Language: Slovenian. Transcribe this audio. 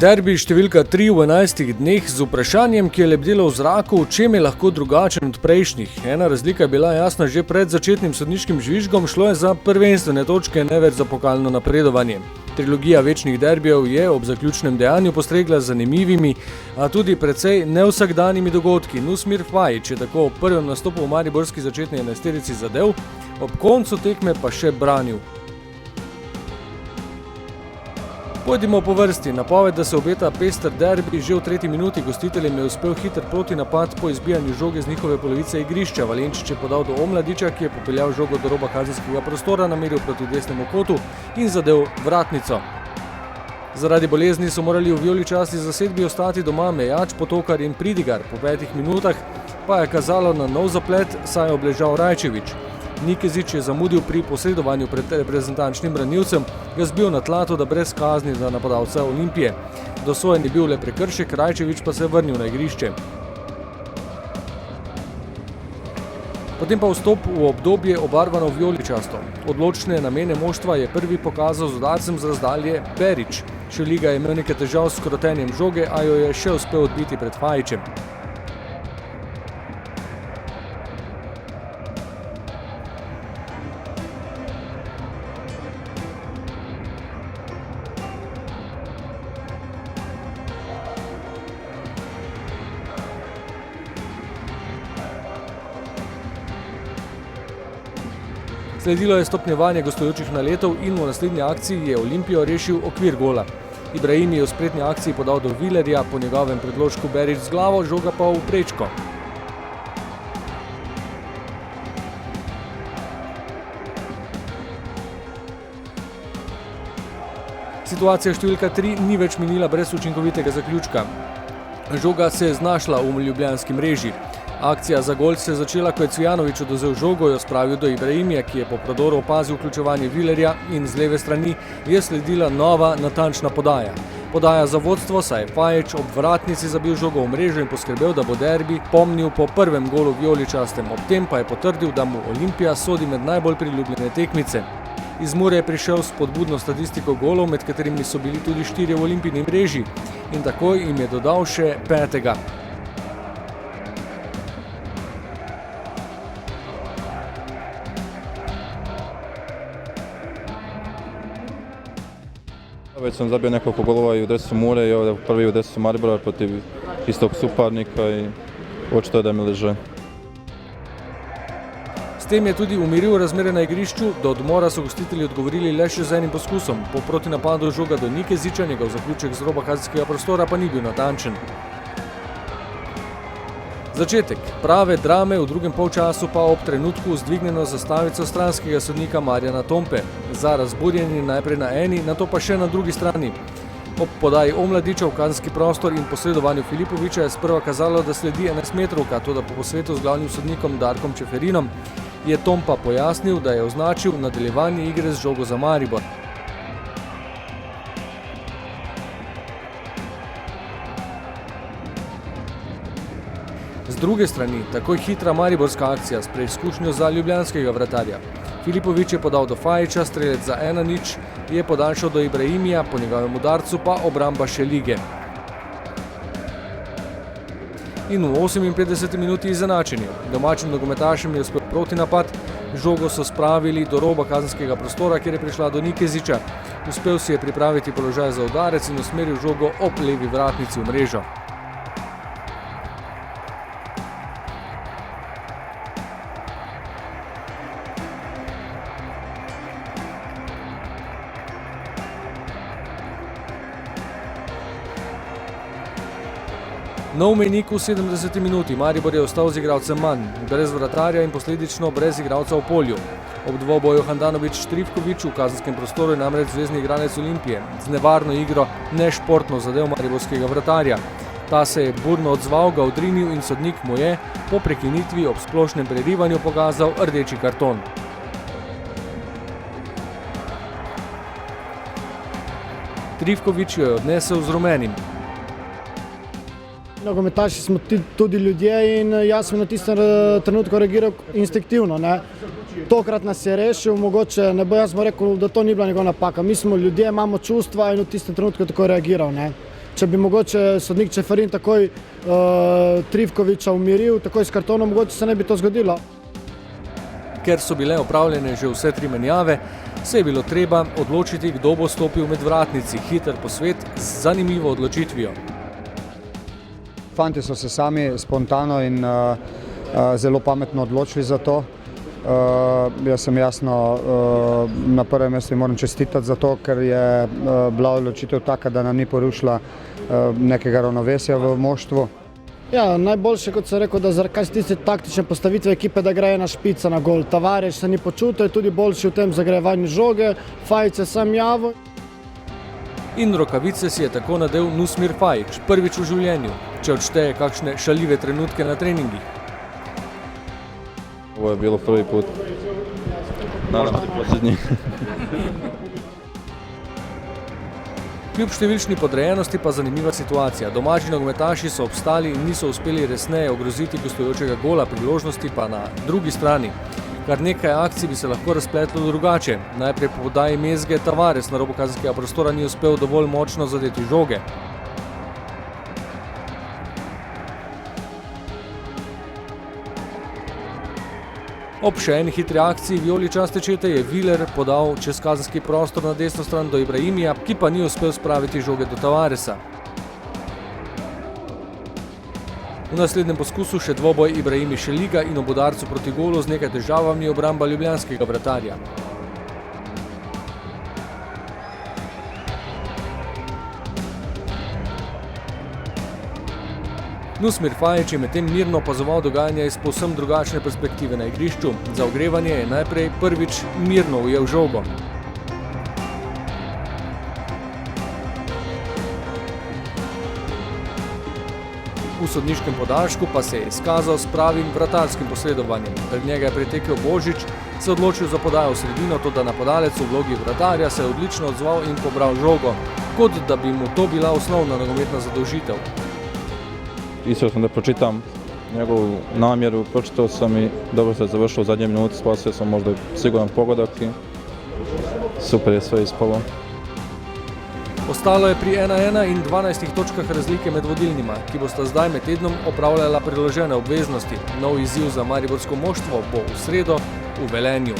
Derbi številka 3 v 11 dneh z vprašanjem, ki je lebdelo v zraku, v čem je lahko drugačen od prejšnjih. Ena razlika je bila jasna že pred začetnim sodniškim žvižgom, šlo je za prvenstvene točke, ne več za pokalno napredovanje. Trilogija večnih derbijev je ob zaključnem dejanju postregla z zanimivimi, a tudi precej nevsakdanjimi dogodki. Nusmir Fajić je tako ob prvem nastopu v mariborski začetni enajsterici zadel, ob koncu tekme pa še branil. Pojdimo po vrsti. Napoved, da se obeta pester derbi, že v 3. minuti gostiteljem je uspel hiter protinapad po izbijanju žoge z njihove polovice igrišča. Valenčič je podal do Omladiča, ki je popeljal žogo do roba kazenskega prostora, nameril proti desnemu kotu in zadel vratnico. Zaradi bolezni so morali v vijoličasti zasedbi ostati doma Mejač, Potokar in Pridigar. Po 5 minutah pa je kazalo na nov zaplet, saj je obležal Rajčević. Nikezić je zamudil pri posredovanju pred reprezentančnim branilcem, ga zbil na tlato, da brez kazni za napadalca Olimpije. Dosojen je bil le prekršek, Rajčević pa se je vrnil na igrišče. Potem pa vstop v obdobje obarvano vijoličasto. Odločne namene moštva je prvi pokazal z udarcem z razdalje Berić. Šeliga je imel nekaj težav s krotenjem žoge, a jo je še uspel odbiti pred Fajićem. Sledilo je stopnjevanje gostujočih naletov in v naslednji akciji je Olimpijo rešil okvir gola. Ibrahim je v spretni akciji podal do Villerja, po njegovem predložku Berić z glavo, žoga pa v prečko. Situacija številka 3 ni več minila brez učinkovitega zaključka. Žoga se je znašla v ljubljanski mreži. Akcija za gol se je začela, ko je Cvijanović odvzel žogo, jo spravil do Ibrahimija, ki je po prodoru opazil vključevanje Villerja in z leve strani je sledila nova natančna podaja. Podaja za vodstvo, saj je Fajić ob vratnici zabil žogo v mrežo in poskrbel, da bo derbi pomnil po prvem golu vijoličastem. Ob tem pa je potrdil, da mu Olimpija sodi med najbolj priljubljene tekmice. Iz Mure je prišel s spodbudno statistiko golov, med katerimi so bili tudi 4 v Olimpijini mreži, in takoj jim je dodal še 5. Već sam zabio nekoliko golova i u dresu Mure i ovdje prvi u dresu Maribora protiv istog suparnika i očito je da mi leže. S tem je tudi umiril razmere na igrišču, do odmora so gostitelji odgovorili le še z enim poskusom. Po protinapadu žoga do Nikezića, njegov zaključek z roba kazenskega prostora pa ni bil natančen. Začetek prave drame v drugem polčasu pa ob trenutku z dvignjeno zastavico stranskega sodnika Marjana Tompe. Za razburjenje najprej na eni, nato pa še na drugi strani. Ob podaji Omladiča v kazenski prostor in posredovanju Filipovića je sprva kazalo, da sledi 11-metrovka, toda po posvetu z glavnim sodnikom Darkom Čeferinom je Tompa pojasnil, da je označil nadaljevanje igre z žogo za Maribor. Z druge strani, takoj hitra mariborska akcija s preizkušnjo za ljubljanskega vratarja. Filipović je podal do Fajića, strelec za 1-0 je podaljšal do Ibrahimija, po njegovem udarcu pa obramba Šelige. In v 58. minuti izenačenje. Domačim nogometašem je uspel protinapad, žogo so spravili do roba kazenskega prostora, kjer je prišla do Nikezića. Uspel si je pripraviti položaj za udarec in usmeril žogo ob levi vratnici v mrežo. Nov mejnik v 70. minuti. Maribor je ostal z igralcem manj, brez vratarja in posledično brez igralca v polju. Ob dvoboju Handanović-Trifković v kazenskem prostoru je namreč zvezni igralec Olimpije z nevarno igro nešportno zadel mariborskega vratarja. Ta se je burno odzval, ga odrinil in sodnik mu je po prekinitvi ob splošnem prerivanju pokazal rdeči karton. Trifković jo je odnesel z rumenim. Nogometaši smo tudi ljudje in jaz sem na tistem trenutku reagiral instinktivno. Tokrat nas je rešil, mogoče jaz bom rekel, da to ni bila njegova napaka. Mi smo ljudje, imamo čustva in v tistem trenutku tako reagiral. če bi mogoče sodnik Čeferin takoj Trifkoviča umiril, takoj s kartonom, mogoče se ne bi to zgodilo. Ker so bile opravljene že vse 3 menjave, se je bilo treba odločiti, kdo bo stopil med vratnici. Hiter posvet z zanimivo odločitvijo. Fanti so se sami spontano in zelo pametno odločili za to. Jaz sem jasno na prvem mestu in moram čestitati za to, ker je bila odločitev taka, da nam ni porušila nekega ravnovesja v moštvu. Ja, najboljše, kot sem rekel, da kaj se tiče taktične postavitve ekipe, da gre ena špica na gol. Tavares se ni počutil, je tudi boljši v tem zagrevanju žoge, Fajić se sam javil. In rokavice si je tako nadel Nusmir Fajić, prvič v življenju, če odšteje kakšne šaljive trenutke na treningih. Ovo je bilo prvi put. Naravno, posljednji. Kljub številčni podrejenosti pa zanimiva situacija. Domači nogometaši so obstali in niso uspeli resneje ogroziti gostujočega gola, priložnosti pa na drugi strani. Kar nekaj akcij bi se lahko razpletlo drugače. Najprej po podaji Mezge Tavares na robu kazenskega prostora ni uspel dovolj močno zadeti žoge. Ob še eni hitri akciji vijoličaste čete je Viler podal čez kazenski prostor na desno stran do Ibrahimija, ki pa ni uspel spraviti žoge do Tavaresa. V naslednjem poskusu še dvoboj Ibrahimi Šeliga in ob udarcu proti golu z nekaj težavami obramba ljubljanskega vratarja. Nusmir Fajić je medtem mirno opazoval dogajanje iz povsem drugačne perspektive na igrišču. Za ogrevanje je najprej prvič mirno ujel žogo. V sodniškem podaljšku pa se je izkazal s pravim vratarskim posredovanjem. Pred njega je pritekel Božič, se odločil za podajo v sredino, toda napadalec v vlogi vratarja se je odlično odzval in pobral žogo, kot da bi mu to bila osnovna nogometna zadolžitev. Isto sam da pročitam njegovu namjeru, pročitao sam i dobro se završilo u zadnje minuti, spasio sam možda siguran pogodak i super je sve ispalo. Ostalo je pri 1:1 in 12 točkah razlike med vodilnima, ki bosta zdaj med tednom opravljala priložene obveznosti. Nov izziv za mariborsko moštvo bo v sredo v Velenju.